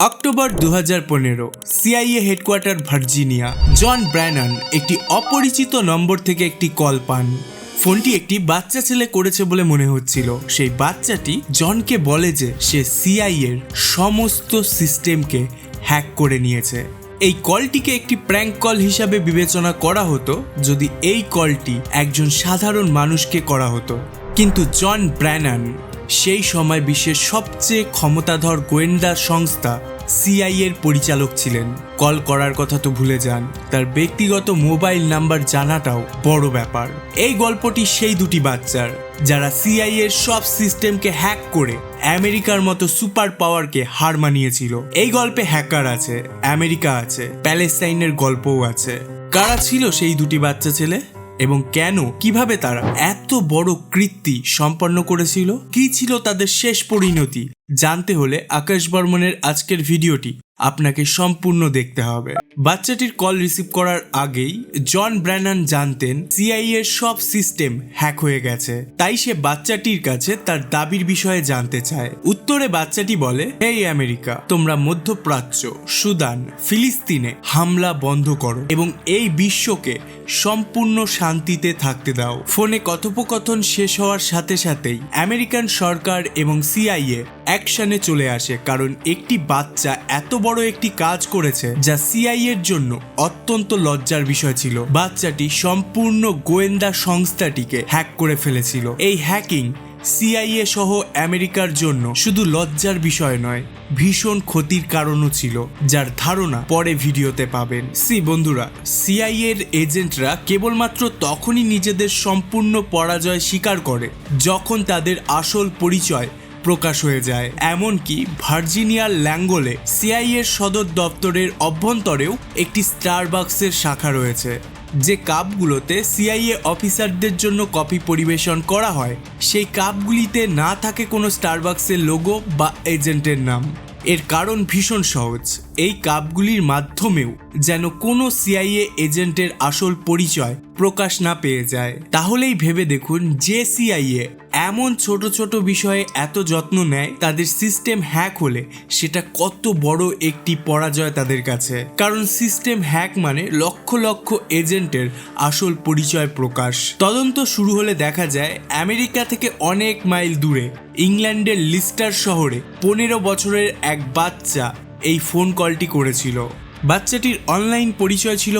October 2015 CIA headquarters Virginia. John Brennan একটি অপরিচিত নম্বর থেকে একটি কল পান। ফোনটি একটি বাচ্চা ছেলে করেছে বলে মনে হচ্ছিল। সেই বাচ্চাটি জনকে বলে যে সে সিআইএর সমস্ত সিস্টেমকে হ্যাক করে নিয়েছে। এই কলটিকে একটি প্র্যাঙ্ক কল হিসাবে বিবেচনা করা হতো যদি এই কলটি একজন সাধারণ মানুষকে করা হতো, কিন্তু জন ব্র্যানান সেই সময় বিশ্বের সবচেয়ে ক্ষমতাধর গোয়েন্দা সংস্থা সিআইএর পরিচালক ছিলেন। কল করার কথা তো ভুলে যান, তার ব্যক্তিগত মোবাইল নাম্বার জানাটাও বড় ব্যাপার। এই গল্পটি সেই দুটি বাচ্চার যারা সিআইএর সব সিস্টেমকে হ্যাক করে আমেরিকার মতো সুপার পাওয়ারকে হার মানিয়েছিল। এই গল্পে হ্যাকার আছে, আমেরিকা আছে, প্যালেস্টাইনের গল্পও আছে। কারা ছিল সেই দুটি বাচ্চা ছেলে এবং কেন, কিভাবে তারা এত বড় কৃত্যি সম্পন্ন করেছিল? কি ছিল তাদের শেষ পরিণতি? জানতে হলে আকাশ বর্মনের আজকের ভিডিওটি আপনাকে সম্পূর্ণ দেখতে হবে। বাচ্চাটির কল রিসিভ করার আগেই জন ব্র্যানান জানতেন সিআইএর সব সিস্টেম হ্যাক হয়ে গেছে, তাই সে বাচ্চাটির কাছে তার দাবির বিষয়ে জানতে চায়। উত্তরে বাচ্চাটি বলে, হেই আমেরিকা, তোমরা মধ্যপ্রাচ্য, সুদান, ফিলিস্তিনে হামলা বন্ধ করো এবং এই বিশ্বকে সম্পূর্ণ শান্তিতে থাকতে দাও। ফোনে কথোপকথন শেষ হওয়ার সাথে সাথেই আমেরিকান সরকার এবং সিআইএ অ্যাকশনে চলে আসে, কারণ একটি বাচ্চা এত বড় একটি কাজ করেছে যা সিআইএর জন্য অত্যন্ত লজ্জার বিষয় ছিল। বাচ্চাটি সম্পূর্ণ গোয়েন্দা সংস্থাটিকে হ্যাক করে ফেলেছিল। এই হ্যাকিং সিআইএ সহ আমেরিকার জন্য শুধু লজ্জার বিষয় নয়, ভীষণ ক্ষতির কারণও ছিল, যার ধারণা পরে ভিডিওতে পাবেন। বন্ধুরা, সিআইএর এজেন্টরা কেবলমাত্র তখনই নিজেদের সম্পূর্ণ পরাজয় স্বীকার করে যখন তাদের আসল পরিচয় প্রকাশ হয়ে যায়। এমনকি ভার্জিনিয়ার ল্যাঙ্গোলে সিআইএর সদর দপ্তরের অভ্যন্তরেও একটি স্টারবাকসের শাখা রয়েছে, যে কাপগুলোতে সিআইএ অফিসারদের জন্য কফি পরিবেশন করা হয় সেই কাপগুলিতে না থাকে কোনো স্টারবাকসের লোগো বা এজেন্টের নাম। এর কারণ ভীষণ সহজ, এই কাপগুলির মাধ্যমেও যেন কোনো সিআইএ এজেন্টের আসল পরিচয় প্রকাশ না পেয়ে যায়। তাহলেই ভেবে দেখুন, যে সিআইএ এমন ছোট ছোট বিষয়ে এত যত্ন নেয়, তাদের সিস্টেম হ্যাক হলে সেটা কত বড় একটি পরাজয় তাদের কাছে। কারণ সিস্টেম হ্যাক মানে লক্ষ লক্ষ এজেন্টের আসল পরিচয় প্রকাশ। তদন্ত শুরু হলে দেখা যায় আমেরিকা থেকে অনেক মাইল দূরে ইংল্যান্ডের লিস্টার শহরে 15 বছরের এক বাচ্চা এই ফোন কলটি করেছিল। বাচ্চাটির অনলাইন পরিচয় ছিল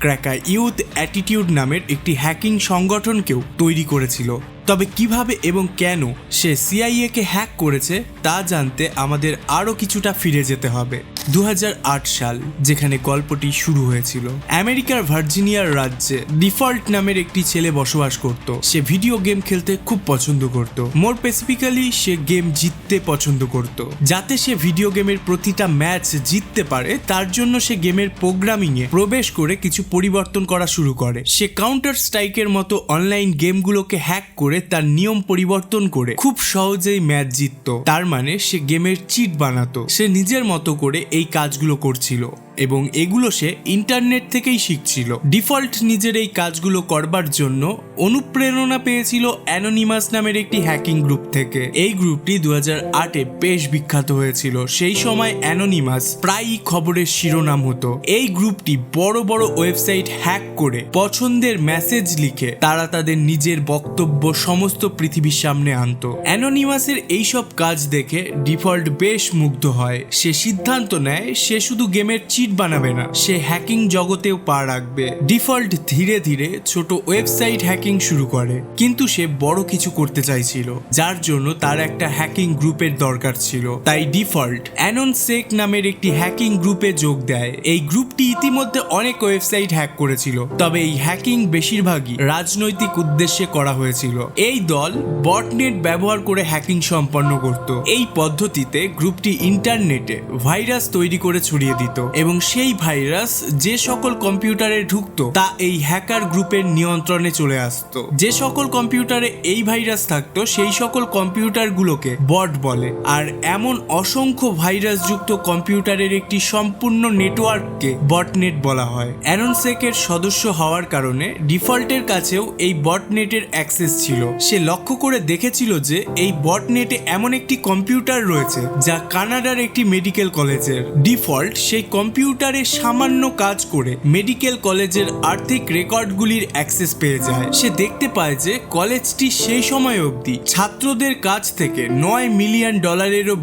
ক্র্যাকা ইউথ অ্যাটিটিউড নামের একটি হ্যাকিং সংগঠনকেও তৈরি করেছিল। তবে কিভাবে এবং কেন সে সিআইএকে হ্যাক করেছে তা জানতে আমাদের আরও কিছুটা ফিরে যেতে হবে। 2008 সাল, যেখানে গল্পটি শুরু হয়েছিল। আমেরিকার ভার্জিনিয়ার রাজ্যে ডিফল্ট নামের একটি ছেলে বসবাস করত। সে ভিডিও গেম খেলতে খুব পছন্দ করত। মোর স্পেসিফিক্যালি সে গেম জিততে পছন্দ করত। যাতে সে ভিডিও গেমের প্রতিটা ম্যাচ জিততে পারে তার জন্য সে গেমের প্রোগ্রামিংয়ে প্রবেশ করে কিছু পরিবর্তন করা শুরু করে। সে কাউন্টার স্ট্রাইকের মতো অনলাইন গেমগুলোকে হ্যাক করে তার নিয়ম পরিবর্তন করে খুব সহজেই ম্যাচ জিতত। তার মানে সে গেমের চিট বানাতো। সে নিজের মতো করে এই কাজগুলো করছিল এবং এগুলো সে ইন্টারনেট থেকেই শিখছিল। ডিফল্ট নিজের এই কাজগুলো করবার জন্য অনুপ্রেরণা পেয়েছিল অ্যানোনিমাস নামের একটি হ্যাকিং গ্রুপ থেকে। এই গ্রুপটি 2008-এ বেশ বিখ্যাত হয়েছিল। সেই সময় অ্যানোনিমাস প্রায়ই খবরের শিরোনাম হতো। এই গ্রুপটি বড় বড় ওয়েবসাইট হ্যাক করে পছন্দের মেসেজ লিখে তারা তাদের নিজের বক্তব্য সমস্ত পৃথিবীর সামনে আনতো। অ্যানোনিমাসের এইসব কাজ দেখে ডিফল্ট বেশ মুগ্ধ হয়। সে সিদ্ধান্ত নেয় সে শুধু গেমের চিট বানাবে না, সে হ্যাকিং জগতেও পা রাখবে। ডিফল্ট ধীরে ধীরে ছোট ওয়েবসাইট হ্যাকিং শুরু করে, কিন্তু সে বড় কিছু করতে চাইছিল, যার জন্য তার একটা হ্যাকিং গ্রুপের দরকার ছিল। তাই ডিফল্ট অ্যানোনসেক নামের একটি হ্যাকিং গ্রুপে যোগ দেয়। এই গ্রুপটি ইতিমধ্যে অনেক ওয়েবসাইট হ্যাক করেছিল, তবে এই হ্যাকিং বেশিরভাগই রাজনৈতিক উদ্দেশ্যে করা হয়েছিল। এই দল বটনেট ব্যবহার করে হ্যাকিং সম্পন্ন করত। এই পদ্ধতিতে গ্রুপটি ইন্টারনেটে ভাইরাস তৈরি করে ছড়িয়ে দিত এবং সেই ভাইরাস যে সকল কম্পিউটারে ঢুকতো তা এই হ্যাকার গ্রুপের নিয়ন্ত্রণে চলে আসতো। যে সকল কম্পিউটারে এই ভাইরাস থাকতো সেই সকল কম্পিউটারগুলোকে বট বলে, আর এমন অসংখ্য ভাইরাসযুক্ত কম্পিউটারের একটি সম্পূর্ণ নেটওয়ার্ককে বটনেট বলা হয়। অ্যাননসেকের সদস্য হওয়ার কারণে ডিফল্টের কাছেও এই বটনেটের অ্যাক্সেস ছিল। সে লক্ষ্য করে দেখেছিল যে এই বটনেটে এমন একটি কম্পিউটার রয়েছে যা কানাডার একটি মেডিকেল কলেজের। ডিফল্ট সেই কম্পিউটারে সামান্য কাজ করে মেডিকেল কলেজের আর্থিক রেকর্ডগুলির অ্যাক্সেস পেয়ে যায়। সে দেখতে পায় যে কলেজটি সেই সময় অবধি ছাত্রদের কাছ থেকে $9 মিলিয়ন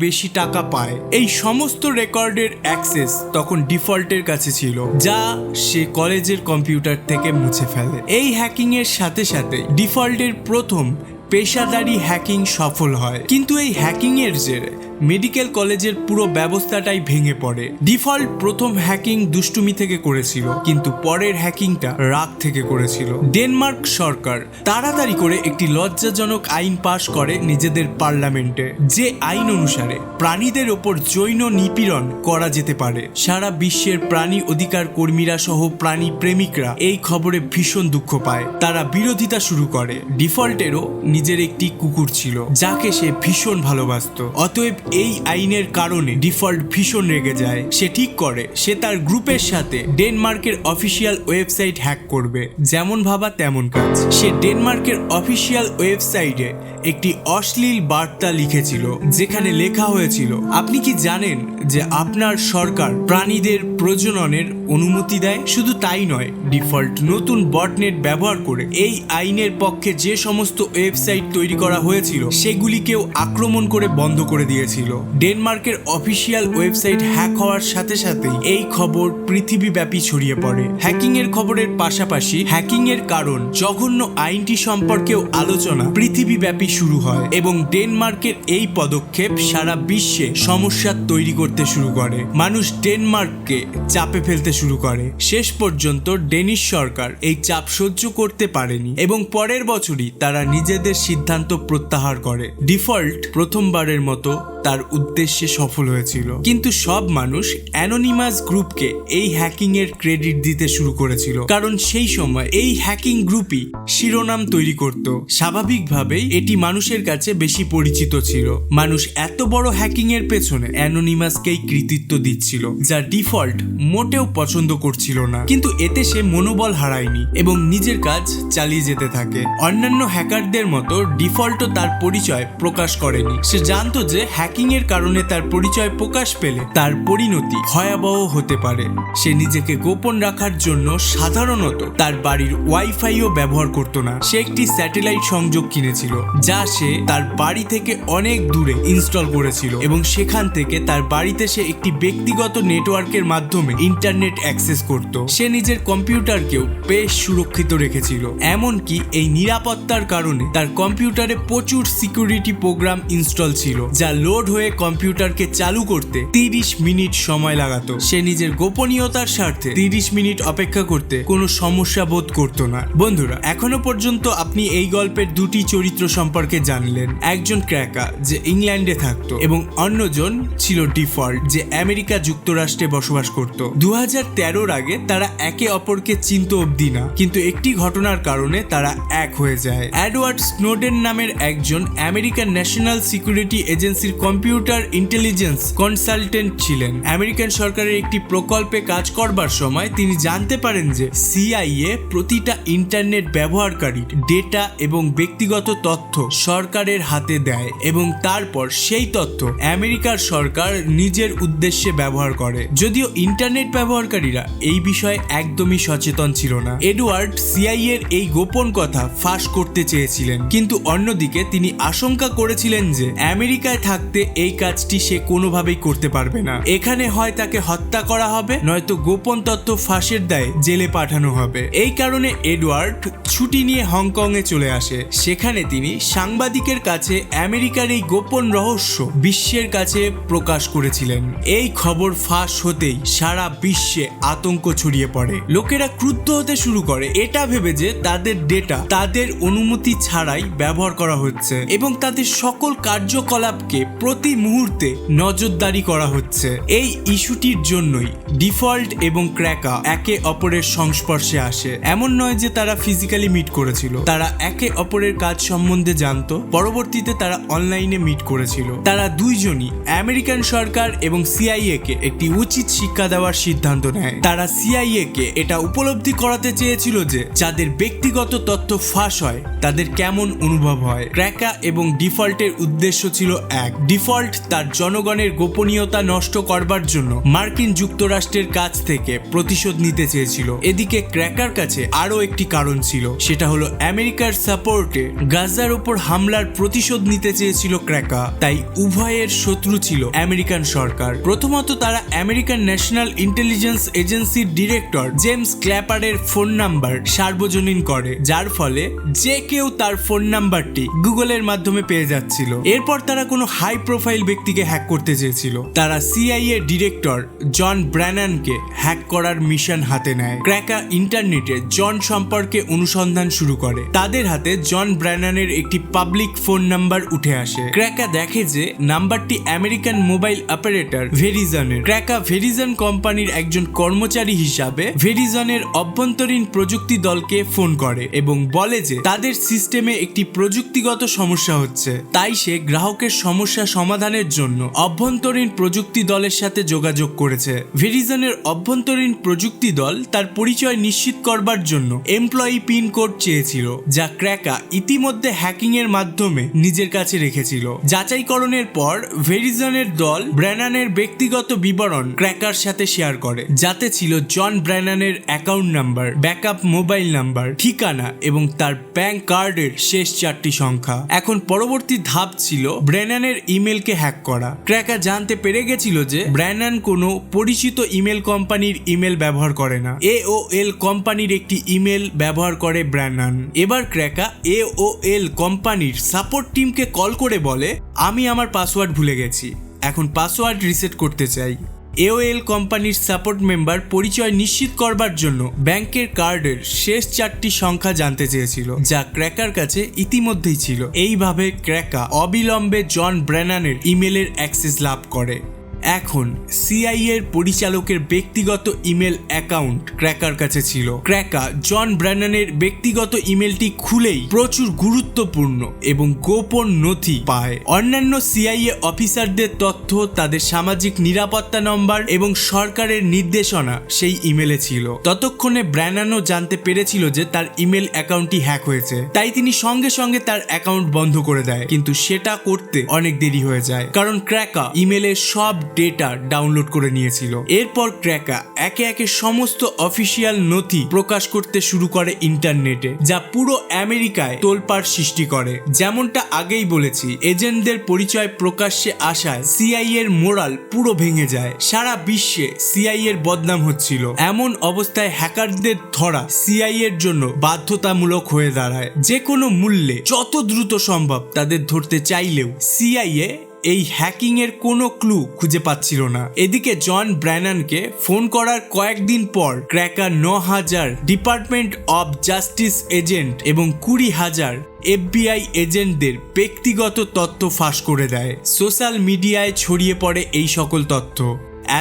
বেশি টাকা পায়। এই সমস্ত রেকর্ডের অ্যাক্সেস তখন ডিফল্টের কাছে ছিল, যা সে কলেজের কম্পিউটার থেকে মুছে ফেলে। এই হ্যাকিং এর সাথে সাথে ডিফল্টের প্রথম পেশাদারি হ্যাকিং সফল হয়, কিন্তু এই হ্যাকিং এর জেরে মেডিকেল কলেজের পুরো ব্যবস্থাটাই ভেঙে পড়ে। ডিফল্ট প্রথম হ্যাকিং দুষ্টুমি থেকে করেছিল, কিন্তু পরের হ্যাকিংটা রাগ থেকে করেছিল। ডেনমার্ক সরকার তাড়াতাড়ি করে একটি লজ্জাজনক আইন পাশ করে নিজেদের পার্লামেন্টে, যে আইন অনুসারে প্রাণীদের ওপর যৌন নিপীড়ন করা যেতে পারে। সারা বিশ্বের প্রাণী অধিকার কর্মীরা সহ প্রাণী প্রেমিকরা এই খবরে ভীষণ দুঃখ পায়। তারা বিরোধিতা শুরু করে। ডিফল্টেরও নিজের একটি কুকুর ছিল যাকে সে ভীষণ ভালোবাসতো। অতএব এই আইনের কারণে ডিফল্ট ভীষণ রেগে যায়। সে ঠিক করে সে তার গ্রুপের সাথে ডেনমার্কের অফিসিয়াল ওয়েবসাইট হ্যাক করবে। যেমন ভাবা তেমন কাজ। সে ডেনমার্কের অফিসিয়াল ওয়েবসাইটে একটি অশ্লীল বার্তা লিখেছিল, যেখানে লেখা হয়েছিল, আপনি কি জানেন যে আপনার সরকার প্রাণীদের প্রজননের অনুমতি দেয়? শুধু তাই নয়, ডিফল্ট নতুন বটনেট ব্যবহার করে এই আইনের পক্ষে যে সমস্ত ওয়েবসাইট তৈরি করা হয়েছিল সেগুলিকেও আক্রমণ করে বন্ধ করে দিয়েছিল। ডেনমার্কের অফিসিয়াল ওয়েবসাইট হ্যাক হওয়ার সাথে সাথে এই খবর পৃথিবীব্যাপী ছড়িয়ে পড়ে। হ্যাকিং এর খবরের পাশাপাশি হ্যাকিং এর কারণ জঘন্য আইনটি সম্পর্কেও আলোচনা পৃথিবীব্যাপী শুরু হয়, এবং ডেনমার্কের এই পদক্ষেপ সারা বিশ্বে সমস্যা তৈরি করতে শুরু করে। মানুষ ডেনমার্ককে চাপে ফেলতে শুরু করে। শেষ পর্যন্ত ডেনিশ সরকার এই চাপ সহ্য করতে পারেনি এবং পরের বছরই তারা নিজেদের সিদ্ধান্ত প্রত্যাহার করে। ডিফল্ট প্রথমবারের মতো তার উদ্দেশ্যে সফল হয়েছিল, কিন্তু সব মানুষ অ্যানোনিমাস গ্রুপকে এই হ্যাকিং এর ক্রেডিট দিতে শুরু করেছিল, কারণ সেই সময় এই হ্যাকিং গ্রুপই শিরোনাম তৈরি করত। স্বাভাবিকভাবেই এটি মানুষের কাছে বেশি পরিচিত ছিল। মানুষ এত বড় হ্যাকিং এর পেছনে অ্যানোনিমাসকেই কৃতিত্ব দিচ্ছিল, যা ডিফল্ট মোটেও পছন্দ করছিল না। কিন্তু এতে সে মনোবল হারায়নি এবং নিজের কাজ চালিয়ে যেতে থাকে। অন্যান্য হ্যাকারদের মতো ডিফল্টও তার পরিচয় প্রকাশ করেনি। সে জানতো যে হ্যাকিং এর কারণে তার পরিচয় প্রকাশ পেলে তার পরিণতি ভয়াবহ হতে পারে। সে নিজেকে গোপন রাখার জন্য সাধারণত তার বাড়ির ওয়াইফাইও ব্যবহার করত না। সে একটি স্যাটেলাইট সংযোগ কিনেছিল, যা সে তার বাড়ি থেকে অনেক দূরে ইনস্টল করেছিল, এবং সেখান থেকে তার বাড়িতে সে একটি ব্যক্তিগত নেটওয়ার্কের মাধ্যমে ইন্টারনেট অ্যাক্সেস করত। সে নিজের কম্পিউটারকেও বেশ সুরক্ষিত রেখেছিল, এমনকি এই নিরাপত্তার কারণে তার কম্পিউটারে প্রচুর সিকিউরিটি প্রোগ্রাম ইনস্টল ছিল, যা লোড হয়ে কম্পিউটারকে চালু করতে 30 মিনিট সময় লাগাতো। সে নিজের গোপনীয়তার স্বার্থে 30 মিনিট অপেক্ষা করতে কোনো সমস্যা বোধ করতো না। বন্ধুরা, এখনো পর্যন্ত আপনি এই গল্পের দুটি চরিত্র সম্পর্কে জানলেন। একজন ক্র্যাকার যে ইংল্যান্ডে থাকতো এবং অন্যজন ছিল ডিফল্ট যে আমেরিকা যুক্তরাষ্ট্রে বসবাস করত। 2013 আগে তারা একে অপরকে চিনতো অবধি না, কিন্তু একটি ঘটনার কারণে তারা এক হয়ে যায়। এডওয়ার্ড স্নোডেন নামের একজন আমেরিকান ন্যাশনাল সিকিউরিটি এজেন্সির কম্পিউটার ইন্টেলিজেন্স কনসালটেন্ট ছিলেন। আমেরিকান সরকারের একটি প্রকল্পে কাজ করবার সময় তিনি জানতে পারেন যে সিআইএ প্রতিটা ইন্টারনেট ব্যবহারকারীর ডেটা এবং ব্যক্তিগত তথ্য সরকারের হাতে দেয়, এবং তারপর সেই তথ্য আমেরিকার সরকার নিজের উদ্দেশ্যে ব্যবহার করে। যদিও ইন্টারনেট ব্যবহারকারীরা এই বিষয়ে একদমই সচেতন ছিল না। এডওয়ার্ড সিআইএ এর এই গোপন কথা ফাঁস করতে চেয়েছিলেন, কিন্তু অন্যদিকে তিনি আশঙ্কা করেছিলেন যে আমেরিকায় থাকতে এই কাজটি সে কোনোভাবেই করতে পারবে না। এখানে হয় তাকে হত্যা করা হবে, নয়তো গোপন তথ্য ফাঁসের দায়ে জেলে পাঠানো হবে। এই কারণে এডওয়ার্ড ছুটি নিয়ে হংকং এ চলে আসে। সেখানে তিনি সাংবাদিকের কাছে আমেরিকার এই গোপন রহস্য বিশ্বের কাছে প্রকাশ করেছিলেন। এই খবর ফাঁস হতেই সারা বিশ্বে আতঙ্ক ছড়িয়ে পড়ে। লোকেরা ক্রুদ্ধ হতে শুরু করে, এটা ভেবে যে তাদের ডেটা তাদের অনুমতি ছাড়াই ব্যবহার করা হচ্ছে এবং তাদের সকল কার্যকলাপকে প্রতি মুহূর্তে নজরদারি করা হচ্ছে। এই ইস্যুটির জন্যই ডিফল্ট এবং ক্র্যাকা একে অপরের সংস্পর্শে আসে। এমন নয় যে তারা ফিজিক্যালি মিট করেছিল, তারা একে অপরের কাজ সম্বন্ধে জানতো। পরবর্তীতে তারা অনলাইনে মিট করেছিল। তারা দুইজনই আমেরিকান সরকার এবং সিআইএ কে একটি উচিত শিক্ষা দেওয়ার সিদ্ধান্ত নেয়। তারা সিআইএ কে এটা উপলব্ধি করাতে চেয়েছিল যে যাদের ব্যক্তিগত তথ্য ফাঁস হয় তাদের কেমন অনুভব হয়। ক্র্যাকা এবং ডিফল্টের উদ্দেশ্য ছিল এক। ডিফল্ট তার জনগণের গোপনীয়তা নষ্ট করবার জন্য মার্কিন যুক্তরাষ্ট্রের কাছ থেকে প্রতিশোধ নিতে চেয়েছিল। এদিকে ক্র্যাকার কাছে আরো একটি কারণ ছিল, সেটা হলো আমেরিকার সাপোর্টে গাজার উপর হামলার প্রতিশোধ নিতে চেয়েছিল ক্র্যাকা। তাই উভয়ের শত্রু ছিল আমেরিকান সরকার। প্রথমত তারা আমেরিকান ন্যাশনাল ইন্টেলিজেন্স এজেন্সির ডিরেক্টর জেমস ক্ল্যাপারের ফোন নাম্বার সার্বজনীন করে, যার ফলে যে কেউ তার ফোন নাম্বারটি গুগলের মাধ্যমে পেয়ে যাচ্ছিল। এরপর তারা কোনো হাই প্রোফাইল ব্যক্তিকে হ্যাক করতে চেয়েছিল। তারা সিআইএ ডিরেক্টর জন ব্র্যানানকে হ্যাক করার মিশন হাতে নেয়। ক্র্যাকা ইন্টারনেটে জন সম্পর্কে অনুসন্ধান শুরু করে। তাদের হাতে জন ব্র্যানানের একটি পাবলিক ফোন নাম্বার উঠে আসে। ক্র্যাকা দেখে যে নাম্বারটি আমেরিকান মোবাইল অপারেটর ভেরিজনের। ক্র্যাকা ভেরিজন কোম্পানির একজন কর্মচারী হিসাবে ভেরিজনের অভ্যন্তরীণ প্রযুক্তি দলকে ফোন করে এবং বলে যে তাদের সিস্টেমে একটি প্রযুক্তিগত সমস্যা হচ্ছে। তাই সে গ্রাহকের সমস্যা সমাধানের জন্য অভ্যন্তরীণ প্রযুক্তি দলের সাথে যোগাযোগ করেছে। ভেরিজনের অভ্যন্তরীণ প্রযুক্তি দল তার পরিচয় নিশ্চিত করবার জন্য এমপ্লয়ি পিন কোড চেয়েছিল, যা ক্র্যাকা ইতিমধ্যে হ্যাকিং এর মাধ্যমে নিজের কাছে রেখেছিল। যাচাইকরণের পর ভেরিজনের দল ব্র্যানানের ব্যক্তিগত বিবরণ ক্র্যাকার সাথে শেয়ার করে, যাতে ছিল জন ব্র্যানানের account number, backup mobile number, ঠিকানা এবং তার ব্যাংক কার্ডের শেষ 4টি সংখ্যা। এখন পরবর্তী ধাপ ছিল ব্র্যানানের ইমেলকে হ্যাক করা। ক্র্যাকা জানতে পেরে গেছিল যে ব্র্যানান কোনো পরিচিত ইমেল কোম্পানির ইমেল ব্যবহার করে না। AOL কোম্পানির একটি ইমেল ব্যবহার করে ব্র্যানান। এবার ক্র্যাকা AOL কোম্পানির সাপোর্ট টিমকে কল করে বলে, আমি আমার পাসওয়ার্ড ভুলে গেছি, এখন পাসওয়ার্ড রিসেট করতে চাই। AOL কোম্পানির সাপোর্ট মেম্বার পরিচয় নিশ্চিত করবার জন্য ব্যাংকের কার্ডের শেষ 4টি সংখ্যা জানতে চেয়েছিল, যা ক্র্যাকার কাছে ইতিমধ্যেই ছিল। এইভাবে ক্র্যাকা অবিলম্বে জন ব্র্যানানের ইমেলের অ্যাক্সেস লাভ করে। এখন সিআইএর পরিচালকের ব্যক্তিগত ইমেল অ্যাকাউন্ট ক্র্যাকার কাছে ছিল। ক্র্যাকা জন ব্র্যানানের ব্যক্তিগত ইমেলটি খুলেই প্রচুর গুরুত্বপূর্ণ এবং গোপন নথি পায়। অন্যান্য সিআইএ অফিসারদের তথ্য, তাদের সামাজিক নিরাপত্তা নম্বর এবং সরকারের নির্দেশনা সেই ইমেলে ছিল। ততক্ষণে ব্র্যানানও জানতে পেরেছিল যে তার ইমেল অ্যাকাউন্টটি হ্যাক হয়েছে, তাই তিনি সঙ্গে সঙ্গে তার অ্যাকাউন্ট বন্ধ করে দেয়। কিন্তু সেটা করতে অনেক দেরি হয়ে যায়, কারণ ক্র্যাকা ইমেলের সব ডেটা ডাউনলোড করে নিয়েছিল। এরপর ক্র্যাকা একে একে সমস্ত অফিসিয়াল নথি প্রকাশ করতে শুরু করে ইন্টারনেটে, যা পুরো আমেরিকায় তোলপাড় সৃষ্টি করে। যেমনটা আগেই বলেছি, এজেন্টদের পরিচয় প্রকাশ্যে আসায় সিআইএ এর মোরাল পুরো ভেঙে যায়। সারা বিশ্বে সিআইএ এর বদনাম হচ্ছিল। এমন অবস্থায় হ্যাকারদের ধরা সিআইএ এর জন্য বাধ্যতামূলক হয়ে দাঁড়ায়। যে কোনো মূল্যে যত দ্রুত সম্ভব তাদের ধরতে চাইলেও সিআইএ এই হ্যাকিং এর কোনো ক্লু খুঁজে পাচ্ছিল না। এদিকে জন ব্র্যানানকে ফোন করার কয়েকদিন পর ক্র্যাকা 9,000 ডিপার্টমেন্ট অফ জাস্টিস এজেন্ট এবং 20,000 FBI এজেন্টদের ব্যক্তিগত তথ্য ফাঁস করে দেয়। সোশ্যাল মিডিয়ায় ছড়িয়ে পড়ে এই সকল তথ্য।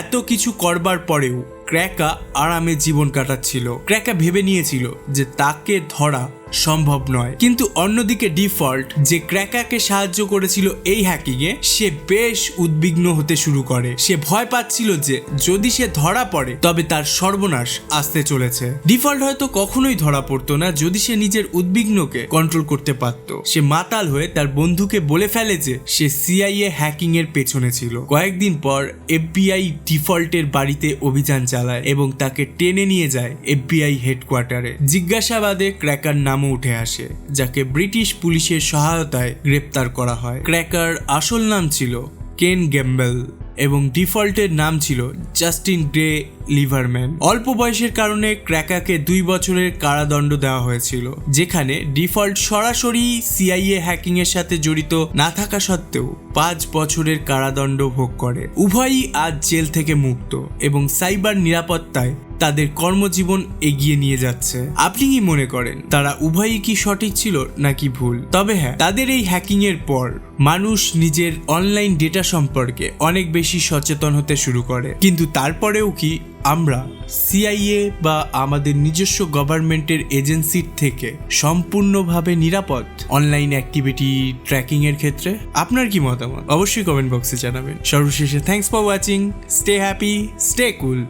এত কিছু করবার পরেও ক্র্যাকা আরামে জীবন কাটাচ্ছিল। ক্র্যাকা ভেবে নিয়েছিল যে তাকে ধরা সম্ভব নয়, কিন্তু অন্যদিকে ডিফল্ট, যে ক্র্যাকাকে সাহায্য করেছিল এই হ্যাকিং এ, সে বেশ উদ্বিগ্ন হতে শুরু করে। সে ভয় পাচ্ছিল যে যদি সে ধরা পড়ে তবে তার সর্বনাশ আসতে চলেছে। ডিফল্ট হয়তো কখনোই ধরা পড়তো না যদি সে নিজের উদ্বিগ্নকে কন্ট্রোল করতে পারত। সে মাতাল হয়ে তার বন্ধুকে বলে ফেলে যে সে সিআইএ হ্যাকিং এর পেছনে ছিল। কয়েকদিন পর FBI ডিফল্টের বাড়িতে অভিযান চালায় এবং তাকে টেনে নিয়ে যায় FBI হেডকোয়ার্টারে। জিজ্ঞাসাবাদে ক্র্যাকার নাম উঠে আসে, যাকে ব্রিটিশ পুলিশের সহায়তায় গ্রেপ্তার করা হয়। ক্র্যাকার আসল নাম ছিল কেন গ্যাম্বেল এবং ডিফল্টের নাম ছিল জাস্টিন গ্রে লিভারম্যান। অল্প বয়সের কারণে ক্র্যাকাকে 2 বছরের কারাদণ্ড দেওয়া হয়েছিল, যেখানে ডিফল্ট সরাসরি সিআইএ হ্যাকিং এর সাথে জড়িত না থাকা সত্ত্বেও 5 বছরের কারাদণ্ড ভোগ করে। উভয়ই আজ জেল থেকে মুক্ত এবং সাইবার নিরাপত্তায় তাদের কর্মজীবন এগিয়ে নিয়ে যাচ্ছে। আপনি কি মনে করেন তারা উভয়ই কি সঠিক ছিল নাকি ভুল? তবে হ্যাঁ, তাদের এই হ্যাকিং এর পর মানুষ নিজের অনলাইন ডেটা সম্পর্কে অনেক বেশি সচেতন হতে শুরু করে। কিন্তু তারপরেও কি আমরা সিআইএ বা আমাদের নিজস্ব গভর্নমেন্টের এজেন্সির থেকে সম্পূর্ণভাবে নিরাপদ অনলাইন অ্যাক্টিভিটি ট্র্যাকিং এর ক্ষেত্রে? আপনার কি মতামত অবশ্যই কমেন্ট বক্সে জানাবেন। সর্বশেষে thanks for watching, stay happy, stay cool.